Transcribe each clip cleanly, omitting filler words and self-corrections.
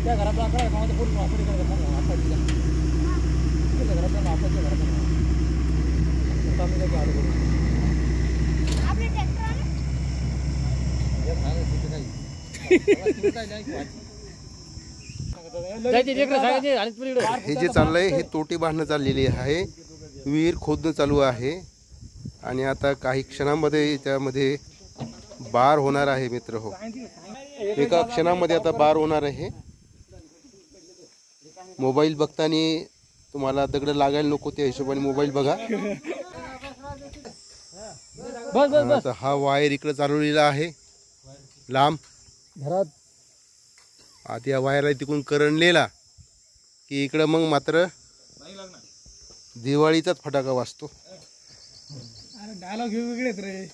त्या घरातला आकडा आहे पूर्ण वापरी करतात ना आपल्या घरातला आपल्या घरात आम्ही काही आलो करू आपले हे जे चाललंय हे तोटी बांधणं चाललेली आहे, विहीर खोदणं चालू आहे आणि आता काही क्षणांमध्ये त्यामध्ये बार होणार आहे मित्र हो. एका क्षणामध्ये आता बार होणार आहे. मोबाईल बघताना तुम्हाला दगड लागायला नको त्या हिशोबाने मोबाईल बघा. आता हा वायर इकडे चालवलेला आहे लांब घरात. आता या वायरला तिकडून करंट नेला की इकडं मग मात्र दिवाळीचाच फटाका वाजतो. डायलॉग वेगळेच रे.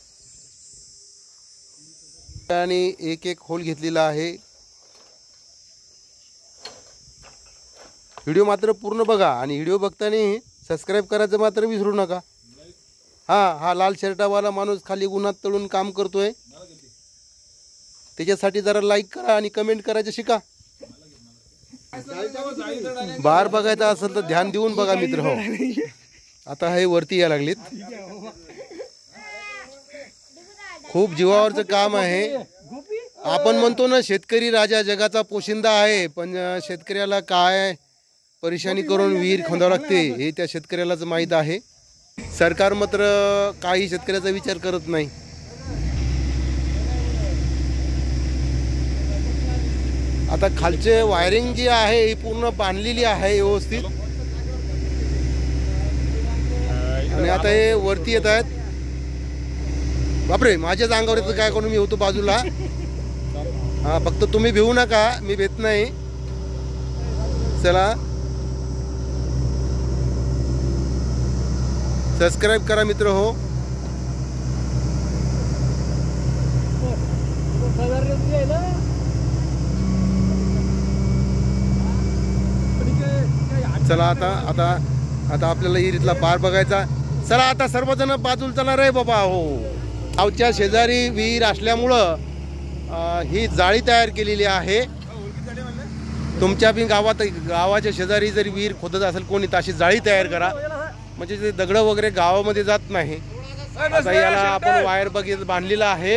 आणि एक एक होल घेतलेला आहे. व्हिडिओ मात्र पूर्ण बघा आणि व्हिडिओ बघताना सबस्क्राईब करायचं मात्र विसरू नका. हा लाल शर्टावाला माणूस खाली उन्हात तळून काम करतोय, त्याच्यासाठी जरा लाईक करा आणि कमेंट करायचं शिका. बाहेर बघायचा असेल तर ध्यान देऊन बघा मित्र हो. आता हे वरती यायला लागलीत. खूप जीवावरचं काम आहे. आपण म्हणतो ना शेतकरी राजा जगाचा पोशिंदा आहे, पण शेतकऱ्याला काय परेशानी करून विहीर खोदावं लागते हे त्या शेतकऱ्यालाच माहीत आहे. सरकार मात्र काही शेतकऱ्याचा विचार करत नाही. आता खालचे वायरिंग जी आहे ही पूर्ण बांधलेली आहे व्यवस्थित आणि आता हे वरती येत आहेत. बापरे, माझ्याच अंगावर येतं काय करून मी होतो बाजूला. हा फक्त तुम्ही भिवू नका, मी भेट नाही. चला सबस्क्राईब करा मित्र हो. चला आता आपल्याला इरीतला पार बघायचा. चला आता सर्वजण बाजूला चला रे बाबा हो. गावच्या शेजारी विहीर असल्यामुळं ही जाळी तयार केलेली आहे. तुमच्या बी गावाच्या शेजारी जरी विहीर खोदत असेल कोणी तर अशी जाळी तयार करा, म्हणजे ते दगड वगैरे गावामध्ये जात नाही. आता याला आपण वायर बांधलेला आहे.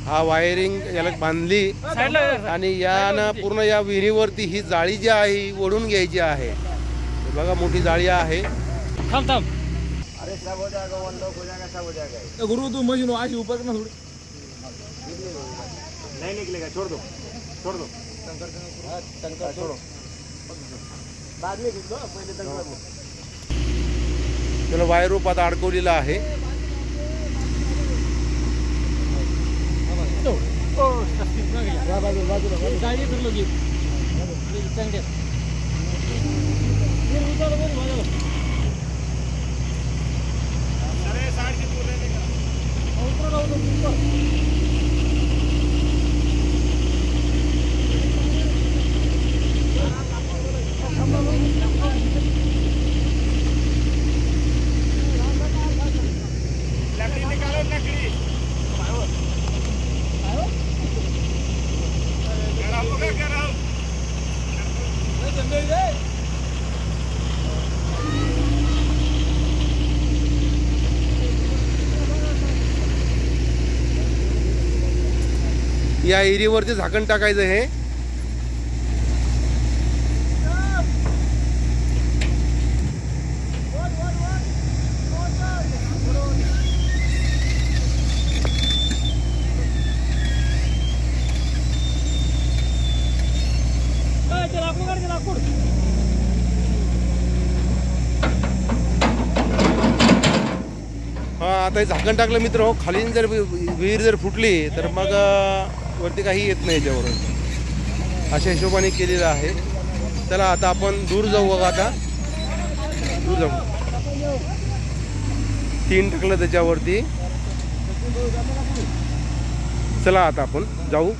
हा वायरिंग याला बांधली आणि यानं पूर्ण या विहिरीवरती ही जाळी जी आहे ही ओढून घ्यायची आहे. बघा मोठी जाळी आहे. गुरु तू मशीन आज ऊपर ना थोड़ी नहीं निकलेगा, छोड़ दो टंकर छोड़ो, बाद में खींच लो, पहले टंकर. त्याला वायर रूपात अडकवलेला आहे. या एरीवरती झाकण टाकायचं हे. हा आता झाकण टाकलं मित्र हो. खाली जर विहीर जर फुटली तर मग वरती काही येत नाही याच्यावरून. अशा हिशोबाने केलेलं आहे. चला आता आपण दूर जाऊ बघा. आता दूर जाऊ. 3 टाकलं त्याच्यावरती. चला आता आपण जाऊ.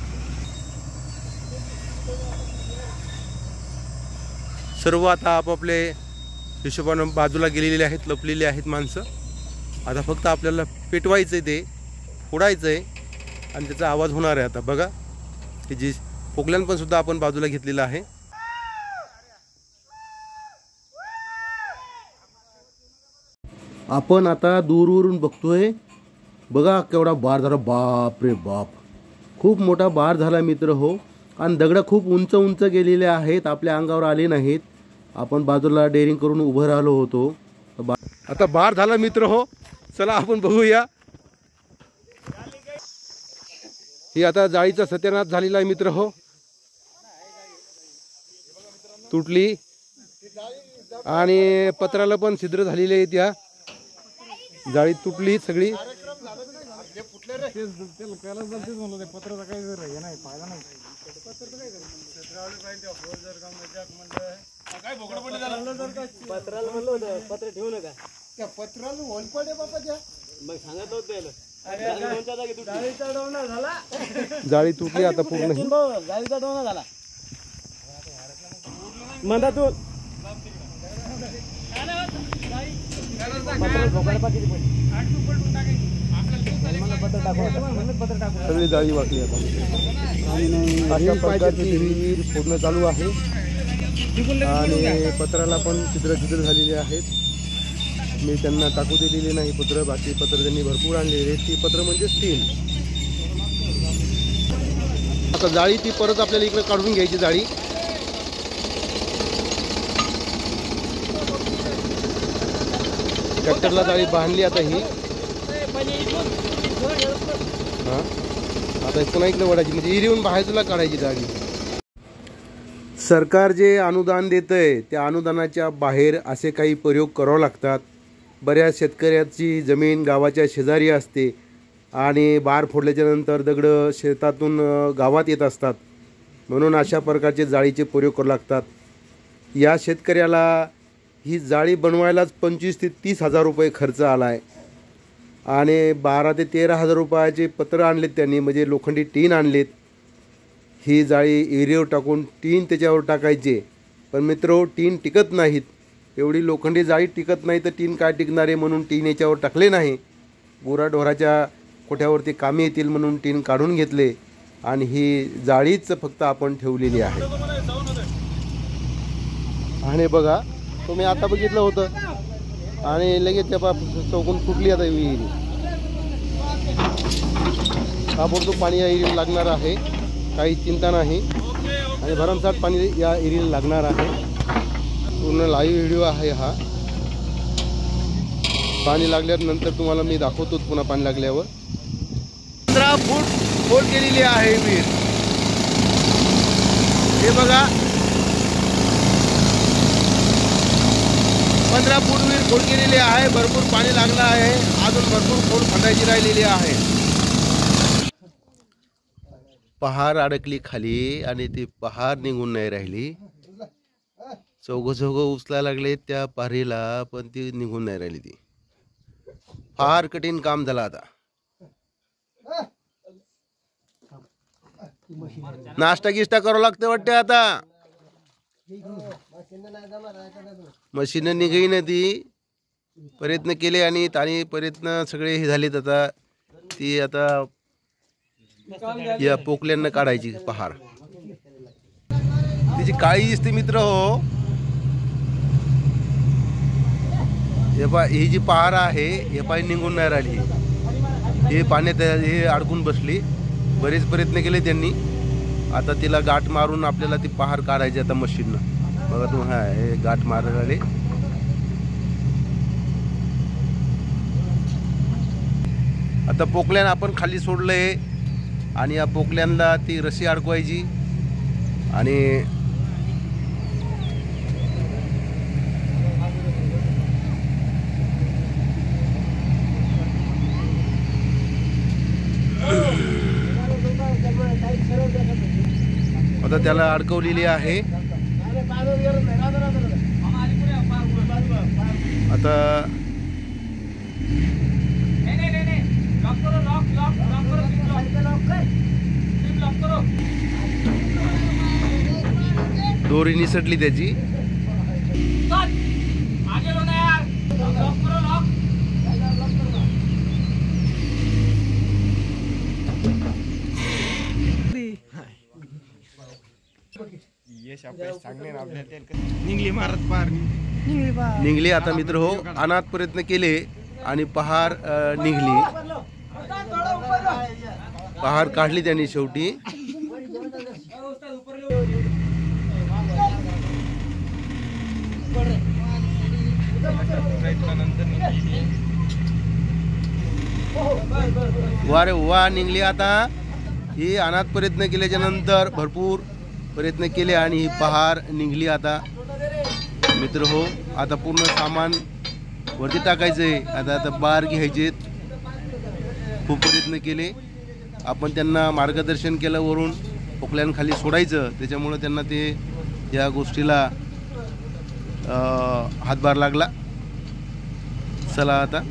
सर्व आता आपापले हिशोबानं बाजूला गेलेले आहेत, लपलेले आहेत माणसं. आता फक्त आपल्याला पेटवायचं आहे, ते फोडायचं आहे आणि त्याचा आवाज होणार आहे. आता बघा ही जी पोकल्यान पण सुद्धा आपण बाजूला घेतलेला आहे. आपण आता दूरवरून बघतोय, बघा केवढा बार झाला. बाप रे बाप, खूप मोठा बार झाला मित्र हो. आणि दगड खूप उंच उंच गेलेले आहेत, आपल्या अंगावर आले नाहीत. आपण बाजूला डेअरिंग करून उभं राहिलो होतो. आता बार झाला मित्र हो. चला आपण बघूया. ही आता जाळीचा सत्यानाश झालेला आहे मित्र हो. तुटली आणि पत्राला पण छिद्र झालेले आहेत. या जाळी तुटली सगळी. जाळी तुटली आता पूर्ण. जाळीचा डोना झाला मंदातून. सगळी जाळी वाटली आता. अशा प्रकारची विहीर फोडणं चालू आहे आणि पत्राला पण छिद्र झालेले आहेत. मी त्यांना टाकू दिलेले नाही पत्र. बाकी पत्र त्यांनी भरपूर आणलेले. ती पत्र म्हणजे स्टील. आता जाळी ती परत आपल्याला इकडे काढून घ्यायची जाळी. ट्रॅक्टरला जाळी बांधली आता ही. हां, आता पुन्हा इकडे वडायची, म्हणजे इरीहून बाहेरला काढायची जाळी. सरकार जे अनुदान देतंय त्या अनुदानाच्या बाहेर असे काही प्रयोग करावे लागतात. बऱ्याच शेतकऱ्याची जमीन गावाच्या शेजारी असते आणि बार फोडल्याच्या नंतर दगडं शेतातून गावात येत असतात, म्हणून अशा प्रकारचे जाळीचे प्रयोग करावे लागतात. या शेतकऱ्याला ही जाळी बनवायलाच 25 ते 30 हजार रुपये खर्च आला आहे आणि 12 ते 13 हजार रुपयाचे पत्र आणलेत त्यांनी, म्हणजे लोखंडी टीन आणलेत. ही जाळी एरियावर टाकून टीन त्याच्यावर टाकायचे. पण मित्र, टीन टिकत नाहीत. एवढी लोखंडी जाळी टिकत नाही तर टीन काय टिकणार आहे, म्हणून टीन याच्यावर टाकले नाही. गुराढोराच्या कोठ्यावरती कामी येतील म्हणून टीन काढून घेतले आणि ही जाळीच फक्त आपण ठेवलेली आहे. आणि बघा, तुम्ही आता बघितलं होतं आणि लगेच त्या चौकून फुटली आता विहीर. ताबडतोब पाणी या एरियाला लागणार आहे, काही चिंता नाही. आणि भरमसाठ पाणी या एरियाला लागणार आहे. पूर्ण लाईव्ह व्हिडिओ आहे हा. पाणी लागल्यानंतर तुम्हाला मी दाखवतो पुन्हा पाणी लागल्यावर. 15 फूट खोल केलेली आहे विहीर. हे बघा, 15 फूट विहीर खोल केलेली आहे. भरपूर पाणी लागलं आहे. अजून भरपूर खोल खंडायची राहिलेली आहे. पहार अडकली खाली आणि ती पहार निघून नाही राहिली. चौघं उचलायला लागले त्या पारीला, पण ती निघून नाही राहिली. ती फार कठीण काम झालं. आता नाश्ता गिष्टा करावं लागतं वाटते. आता मशीन निघाई ना ती. प्रयत्न केले आणि प्रयत्न सगळे हे झालेत. आता ती आता या पोकल्यांना काढायची पहार. तिची काळी दिसते मित्र हो. ही जी पहार आहे हे पाणी निघून नाही राहिली. हे पाण्यात हे अडकून बसली. बरेच प्रयत्न केले त्यांनी. आता तिला गाठ मारून आपल्याला ती पहार काढायची आता मशीननं. बघा तू, हा हे गाठ मारायला आले. आता पोकल्यान आपण खाली सोडलंय आणि या पोकल्यांना ती रशी अडकवायची आणि आता त्याला अडकवलेली आहे. आता दोरी निसटली त्याची. निघली आता मित्र हो, अनाथ प्रयत्न केले आणि पहार निघली, पहार काढली त्यांनी शेवटी. वारे वा निघली आता ही. अनाथ प्रयत्न केल्याच्या नंतर भरपूर प्रयत्न केले आणि ही पहार निघली आता मित्र हो. आता पूर्ण सामान वरती टाकायचंय. आता बार घ्यायचे, खूप प्रयत्न केले आपण, त्यांना मार्गदर्शन केलं वरून पोकल्यांखाली सोडायचं, त्याच्यामुळं त्यांना ते या गोष्टीला हातभार लागला. चला आता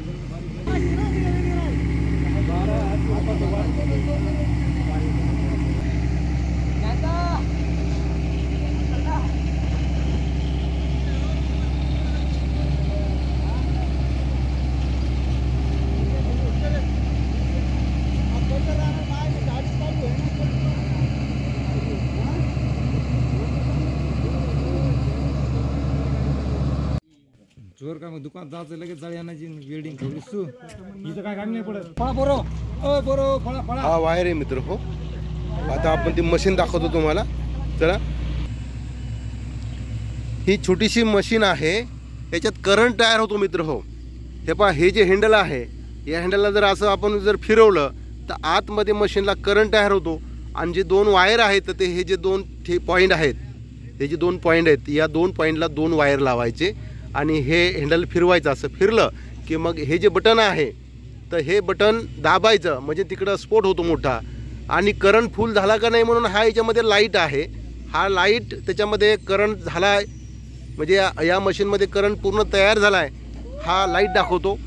जोर का मग दुकान जायचं, लगेच जाळी आणायची, वेल्डिंग ठेवली सु इथं काय काम नाही पडत. फळा बरो बरो फळा फळा. हा वायर आहे मित्र हो. आता आपण ती मशीन दाखवतो तुम्हाला. चला, ही छोटीशी मशीन आहे, याच्यात करंट तयार होतो मित्र हो. हे पहा, हे जे हँडल आहे, या हँडलला जर असं आपण जर फिरवलं तर आतमध्ये मशीनला करंट तयार होतो. आणि जे दोन वायर आहेत, तर ते हे जे दोन पॉईंट आहेत, हे जे दोन पॉईंट आहेत, या दोन पॉईंटला दोन वायर लावायचे आणि हे हँडल फिरवायचं. असं फिरलं की मग हे जे बटन आहे, तर हे बटन दाबायचं, म्हणजे तिकडं स्फोट होतो मोठा. आणि करंट फुल झाला का नाही म्हणून हा याच्यामध्ये लाईट आहे, हा लाईट त्याच्यामध्ये करंट झाला आहे, म्हणजे या मशीनमध्ये करंट पूर्ण तयार झाला आहे, हा लाईट दाखवतो.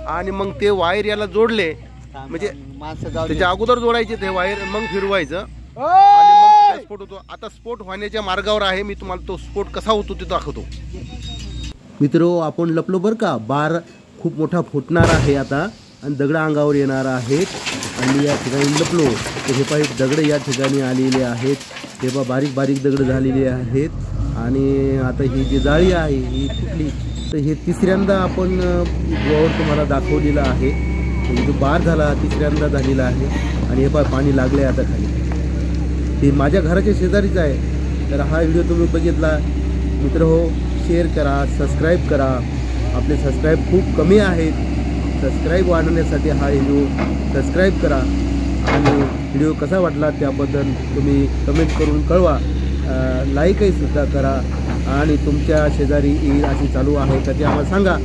आणि मग ते वायर याला जोडले, म्हणजे त्याच्या अगोदर जोडायचे ते वायर, मग फिरवायचं आणि मग स्फोट होतो. आता स्फोट होण्याच्या मार्गावर आहे, मी तुम्हाला तो स्फोट कसा होतो ते दाखवतो. मित्र आपण लपलो बरं का. बार खूप मोठा फुटणार आहे आता आणि दगड अंगावर येणार आहेत. आणि या ठिकाणी लपलो तर हे पहा, दगड या ठिकाणी आलेले आहेत. हे पहा, बारीक बारीक दगड झालेले आहेत. आणि आता ही जी जाळी आहे ही फुटली, तर हे तिसऱ्यांदा आपण गोवावर तुम्हाला दाखवलेलं आहे. जो बार झाला तिसऱ्यांदा झालेला आहे. आणि हे पहा, पाणी लागले आता खाली. हे माझ्या घराच्या शेजारीच आहे. तर हा व्हिडिओ तुम्ही बघितला मित्र हो, शेअर करा, सबस्क्राईब करा. आपले सबस्क्राईब खूप कमी आहेत. सबस्क्राईब वाढवण्यासाठी हा व्हिडिओ सबस्क्राईब करा. आणि व्हिडिओ कसा वाटला त्याबद्दल तुम्ही कमेंट करून कळवा. लाईकही सुद्धा करा. आणि तुमच्या शेजारी ईद अशी चालू आहे का ते आम्हाला सांगा.